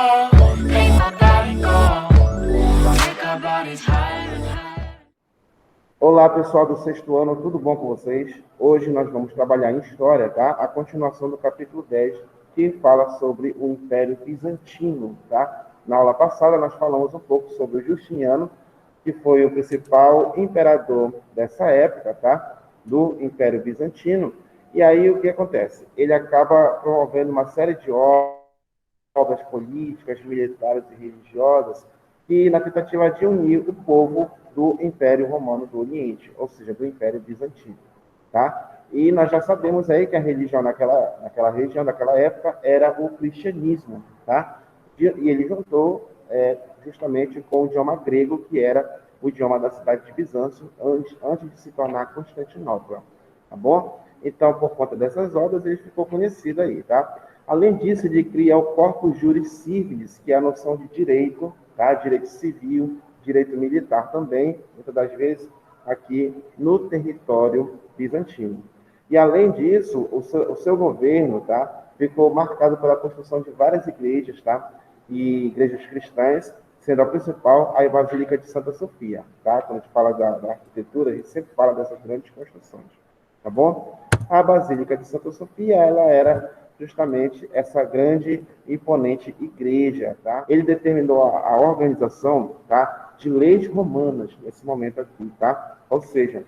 make my body go, make our bodies higher and higher. Olá, pessoal do sexto ano, tudo bom com vocês? Hoje nós vamos trabalhar em História, tá? A continuação do capítulo 10, que fala sobre o Império Bizantino, tá? Na aula passada nós falamos um pouco sobre o Justiniano, que foi o principal imperador dessa época, tá? Do Império Bizantino. E aí o que acontece? Ele acaba promovendo uma série de obras políticas, militares e religiosas, e na tentativa de unir o povo do Império Romano do Oriente, ou seja, do Império Bizantino, tá? E nós já sabemos aí que a religião naquela região, naquela época, era o cristianismo, tá? E ele juntou justamente com o idioma grego, que era o idioma da cidade de Bizâncio, antes de se tornar Constantinopla, tá bom? Então, por conta dessas obras, ele ficou conhecido aí, tá? Além disso, ele cria o Corpus Juris Civilis, que é a noção de direito, tá? Direito civil, direito militar também, muitas das vezes aqui no território bizantino. E além disso, o seu governo, tá? Ficou marcado pela construção de várias igrejas, tá? E igrejas cristãs, sendo a principal a Basílica de Santa Sofia, tá? Quando a gente fala da arquitetura, a gente sempre fala dessas grandes construções, tá bom? A Basílica de Santa Sofia, ela era justamente essa grande e imponente igreja, tá? Ele determinou a organização, tá, de leis romanas nesse momento aqui, tá? Ou seja,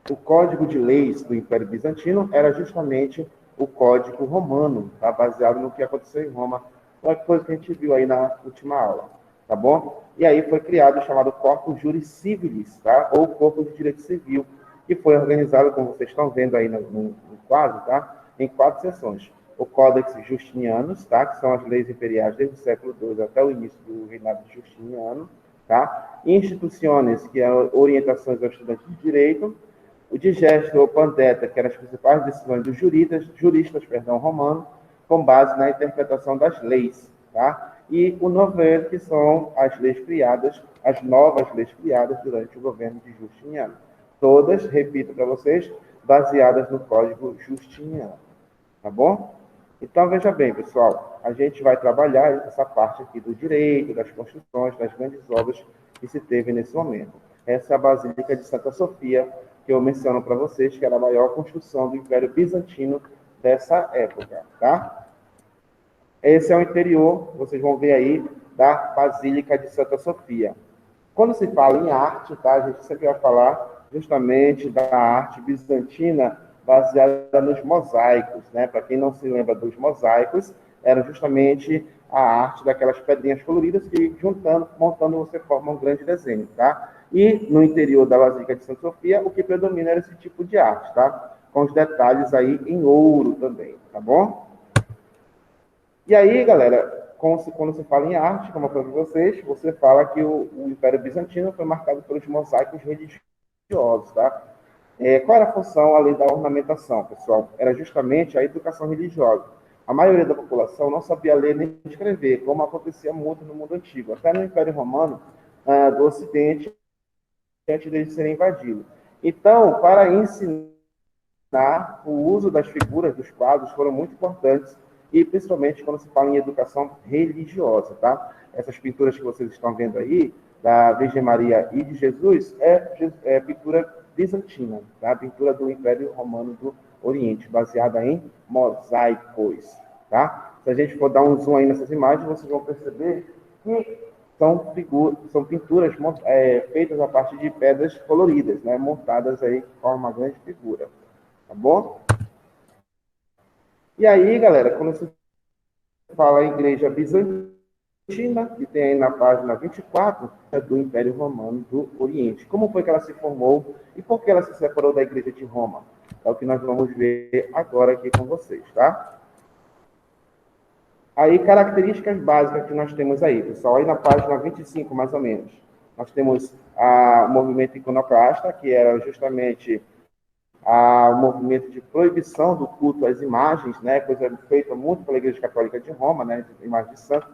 o código de leis do Império Bizantino era justamente o código romano, tá? Baseado no que aconteceu em Roma, uma coisa que a gente viu aí na última aula, tá bom? E aí foi criado o chamado Corpus Juris Civilis, tá? Ou Corpo de Direito Civil, que foi organizado, como vocês estão vendo aí no quadro, tá? Em 4 seções. O Codex Justinianus, tá? Que são as leis imperiais desde o século II até o início do reinado de Justiniano, tá? Instituciones, que é orientações aos estudantes de direito. O Digesto ou Pandeta, que eram as principais decisões dos juristas romanos, com base na interpretação das leis, tá? E o Novelo, que são as leis criadas, as novas leis criadas durante o governo de Justiniano. Todas, repito para vocês, baseadas no Código Justiniano, tá bom? Então, veja bem, pessoal, a gente vai trabalhar essa parte aqui do direito, das construções, das grandes obras que se teve nesse momento. Essa é a Basílica de Santa Sofia, que eu menciono para vocês, que era a maior construção do Império Bizantino dessa época, tá? Esse é o interior, vocês vão ver aí, da Basílica de Santa Sofia. Quando se fala em arte, tá, a gente sempre vai falar justamente da arte bizantina baseada nos mosaicos, né? Para quem não se lembra dos mosaicos, era justamente a arte daquelas pedrinhas coloridas que, juntando, montando, você forma um grande desenho, tá? E no interior da Basílica de Santa Sofia, o que predomina era esse tipo de arte, tá? Com os detalhes aí em ouro também, tá bom? E aí, galera, quando se fala em arte, como eu falei para vocês, você fala que o Império Bizantino foi marcado pelos mosaicos religiosos, tá? Qual era a função, além da ornamentação, pessoal? Era justamente a educação religiosa. A maioria da população não sabia ler nem escrever, como acontecia muito no mundo antigo, até no Império Romano do Ocidente, antes deles serem invadidos. Então, para ensinar, o uso das figuras, dos quadros, foram muito importantes, e principalmente quando se fala em educação religiosa, tá? Essas pinturas que vocês estão vendo aí, da Virgem Maria e de Jesus, é pintura bizantina, tá? Pintura do Império Romano do Oriente, baseada em mosaicos, tá? Se a gente for dar um zoom aí nessas imagens, vocês vão perceber que são pinturas feitas a partir de pedras coloridas, né? Montadas aí de forma uma grande figura, tá bom? E aí, galera, quando se fala em igreja bizantina, que tem aí na página 24, é do Império Romano do Oriente. Como foi que ela se formou e por que ela se separou da igreja de Roma? É o que nós vamos ver agora aqui com vocês, tá? Aí, características básicas que nós temos aí, pessoal, aí na página 25, mais ou menos. Nós temos o movimento iconoclasta, que era justamente o movimento de proibição do culto às imagens, né, coisa feita muito pela Igreja Católica de Roma, né, de imagem de santo,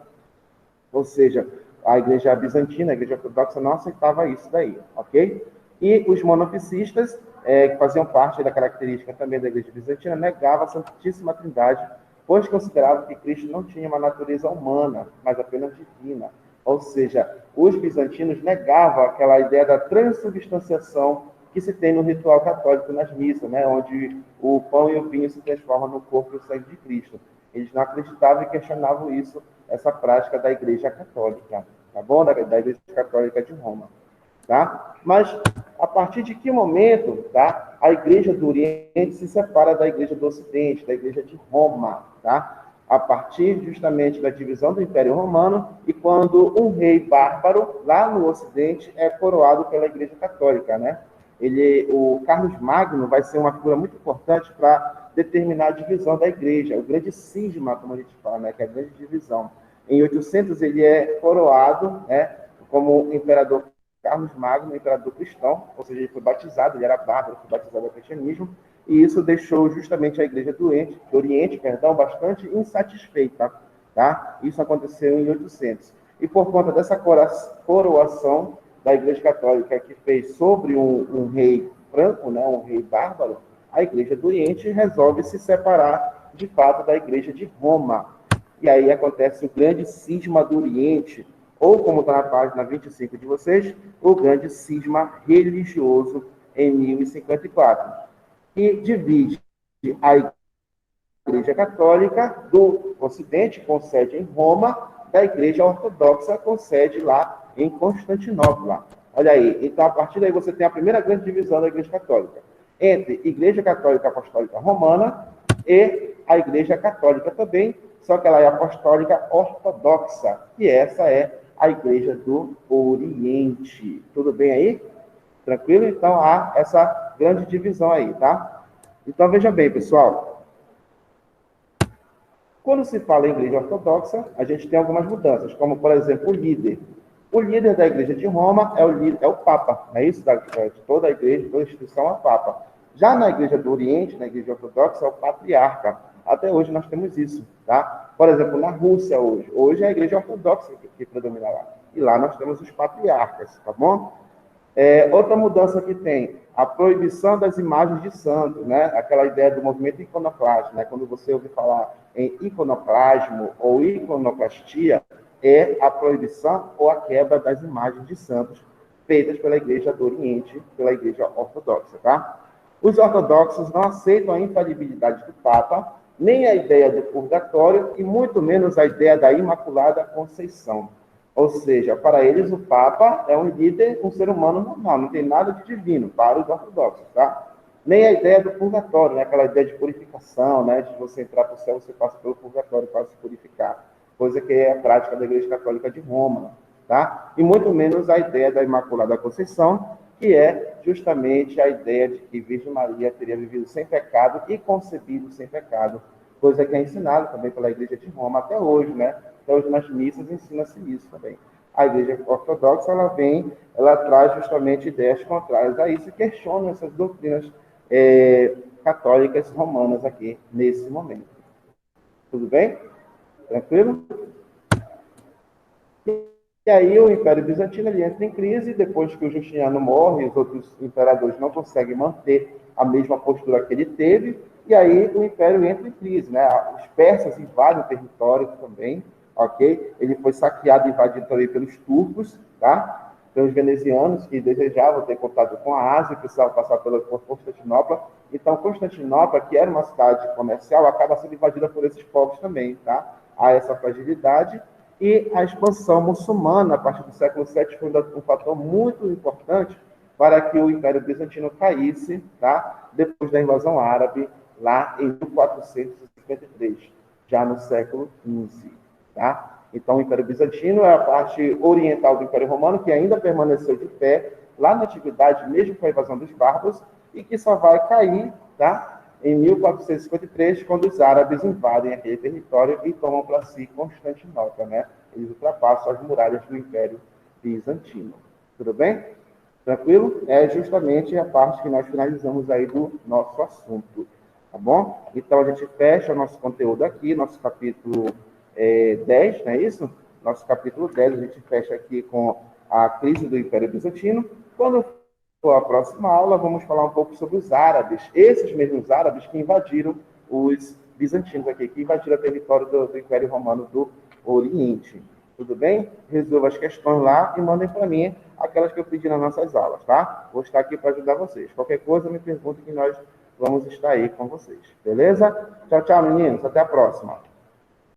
ou seja, a Igreja Bizantina, a Igreja Ortodoxa não aceitava isso daí, ok? E os monofisistas, que faziam parte da característica também da Igreja Bizantina, negavam a Santíssima Trindade pois consideravam que Cristo não tinha uma natureza humana, mas apenas divina. Ou seja, os bizantinos negavam aquela ideia da transubstanciação que se tem no ritual católico nas missas, né, onde o pão e o vinho se transformam no corpo e o sangue de Cristo. Eles não acreditavam e questionavam isso, essa prática da Igreja Católica, tá bom? Da Igreja Católica de Roma, tá? Mas a partir de que momento, tá? A Igreja do Oriente se separa da Igreja do Ocidente, da Igreja de Roma, tá? A partir justamente da divisão do Império Romano e quando um rei bárbaro lá no Ocidente é coroado pela Igreja Católica, né? O Carlos Magno vai ser uma figura muito importante para determinar a divisão da Igreja, o grande cisma, como a gente fala, né? Que é a grande divisão. Em 800 ele é coroado, né? Como imperador Carlos Magno, imperador cristão, ou seja, ele foi batizado, ele era bárbaro, foi batizado ao cristianismo, e isso deixou justamente a Igreja do Oriente, bastante insatisfeita, tá? Isso aconteceu em 800. E por conta dessa coroação da Igreja Católica que fez sobre um rei franco, né, um rei bárbaro, a Igreja do Oriente resolve se separar, de fato, da Igreja de Roma. E aí acontece o grande cisma do Oriente, ou como está na página 25 de vocês, o grande cisma religioso em 1054, que divide a Igreja Católica do Ocidente, com sede em Roma, da Igreja Ortodoxa, com sede lá em Constantinopla. Olha aí, então a partir daí você tem a primeira grande divisão da Igreja Católica, entre Igreja Católica Apostólica Romana e a Igreja Católica também, só que ela é apostólica ortodoxa, e essa é a Igreja do Oriente. Tudo bem aí? Tranquilo? Então há essa grande divisão aí, tá? Então veja bem, pessoal. Quando se fala em Igreja Ortodoxa, a gente tem algumas mudanças, como, por exemplo, o líder. O líder da Igreja de Roma é o Papa, não é isso? De toda a Igreja, toda a instituição é o Papa. Já na Igreja do Oriente, na Igreja Ortodoxa, é o Patriarca. Até hoje nós temos isso, tá? Por exemplo, na Rússia hoje é a Igreja Ortodoxa que predomina lá. E lá nós temos os patriarcas, tá bom? Outra mudança que tem, a proibição das imagens de santos, né? Aquela ideia do movimento iconoclasta, né? Quando você ouve falar em iconoclasmo ou iconoclastia, é a proibição ou a quebra das imagens de santos feitas pela Igreja do Oriente, pela Igreja Ortodoxa, tá? Os ortodoxos não aceitam a infalibilidade do Papa, nem a ideia do purgatório e muito menos a ideia da Imaculada Conceição. Ou seja, para eles o Papa é um líder, um ser humano normal, não tem nada de divino para os ortodoxos, tá? Nem a ideia do purgatório, né? Aquela ideia de purificação, né? De você entrar para o céu, você passa pelo purgatório para se purificar. Coisa que é a prática da Igreja Católica de Roma, tá? E muito menos a ideia da Imaculada Conceição, que é justamente a ideia de que Virgem Maria teria vivido sem pecado e concebido sem pecado, coisa que é ensinada também pela Igreja de Roma até hoje, né? Até hoje nas missas ensina-se isso também. A Igreja Ortodoxa, ela traz justamente ideias contrárias a isso e questiona essas doutrinas católicas romanas aqui, nesse momento. Tudo bem? Tranquilo? E aí o Império Bizantino ele entra em crise, depois que o Justiniano morre, os outros imperadores não conseguem manter a mesma postura que ele teve, e aí o Império entra em crise, né? Os persas invadem o território também, ok? Ele foi saqueado e invadido também pelos turcos, tá? Pelos venezianos, que desejavam ter contato com a Ásia, precisavam passar por Constantinopla. Então, Constantinopla, que era uma cidade comercial, acaba sendo invadida por esses povos também, tá? Há essa fragilidade. E a expansão muçulmana, a partir do século VII, foi um fator muito importante para que o Império Bizantino caísse, tá? Depois da invasão árabe, lá em 1453, já no século XV. Tá? Então, o Império Bizantino é a parte oriental do Império Romano, que ainda permaneceu de pé lá na antiguidade, mesmo com a invasão dos bárbaros, e que só vai cair, tá? Em 1453, quando os árabes invadem aquele território e tomam para si Constantinopla, né? Eles ultrapassam as muralhas do Império Bizantino. Tudo bem? Tranquilo? É justamente a parte que nós finalizamos aí do nosso assunto, tá bom? Então, a gente fecha nosso conteúdo aqui, nosso capítulo 10, não é isso? Nosso capítulo 10, a gente fecha aqui com a crise do Império Bizantino. Quando for a próxima aula, vamos falar um pouco sobre os árabes, esses mesmos árabes que invadiram os bizantinos aqui, que invadiram o território do Império Romano do Oriente. Tudo bem? Resolva as questões lá e mandem para mim aquelas que eu pedi nas nossas aulas, tá? Vou estar aqui para ajudar vocês. Qualquer coisa, me pergunte que nós vamos estar aí com vocês. Beleza? Tchau, tchau, meninos. Até a próxima.